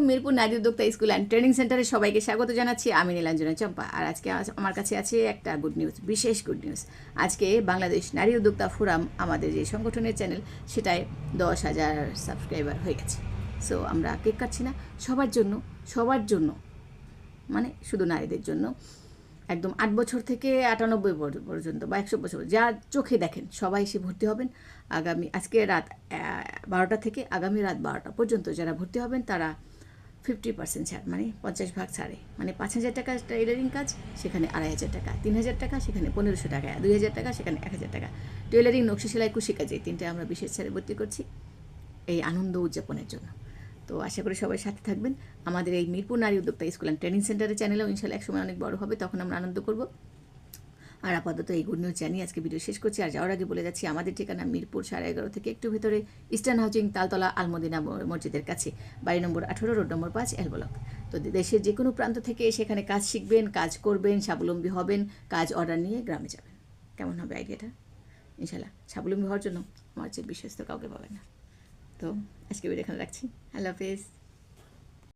মিরপুর নারী উদ্যোক্তা school and training সেন্টারে সবাইকে স্বাগত জানাচ্ছি। আমি নীলাঞ্জনা চম্পা। আর আজকে আমার কাছে আছে একটা গুড নিউজ, বিশেষ গুড নিউজ। আজকে বাংলাদেশ নারী উদ্যোক্তা ফোরাম, আমাদের যে সংগঠনের চ্যানেল, সেটায় 10,000 সাবস্ক্রাইবার হয়ে গেছে। সো আমরা কেক কাটছি না, সবার জন্য, মানে শুধু নারীদের জন্য, একদম 8 বছর থেকে 98 পর্যন্ত বা 100 বছর যা চোখে দেখেন সবাই এসে ভর্তি হবেন। আজকে রাত 12টা থেকে আগামী রাত 12টা পর্যন্ত যারা ভর্তি হবেন তারা 50% ছাড়, মানে 50 ভাগ ছাড়ে, মানে 5,000 টাকা টেইলারিং কাজ, সেখানে 2,500 টাকা, 3,000 টাকা, সেখানে 1,500 টাকা, 2,000 টাকা, সেখানে 1,000 টাকা। টেইলারিং, নকশি, সেলাই, কুশি কাজে তিনটে আমরা বিশেষ ছাড়ে ভর্তি করছি এই আনন্দ উদযাপনের জন্য। তো আশা করি সবাই সাথে থাকবেন। আমাদের এই মিরপুর নারী উদ্যোক্তা স্কুল অ্যান্ড ট্রেনিং সেন্টারের চ্যানেলেও ইনশাল্লাহ একসময় অনেক বড় হবে, তখন আমরা আনন্দ করব। আর আপাতত এই গুড নিউজ জানিয়ে আজকে ভিডিও শেষ করছি। আর যাওয়ার আগে বলে যাচ্ছি, আমাদের ঠিকানা মিরপুর 11:30 থেকে একটু ভিতরে, ইস্টার্ন হাউজিং, তালতলা আলমদিনা মসজিদের কাছে, বাড়ি নম্বর 18, রোড নম্বর 5, এল ব্লক। তো দেশের যে কোনো প্রান্ত থেকে সেখানে কাজ শিখবেন, কাজ করবেন, স্বাবলম্বী হবেন, কাজ অর্ডার নিয়ে গ্রামে যাবেন। কেমন হবে আইডিয়াটা? ইনশাল্লাহ স্বাবলম্বী হওয়ার জন্য আমার চেয়ে বিশ্বস্ত কাউকে পাবে না। তো আজকে ভিডিও এখানে রাখছি। আল্লাহ হাফেজ।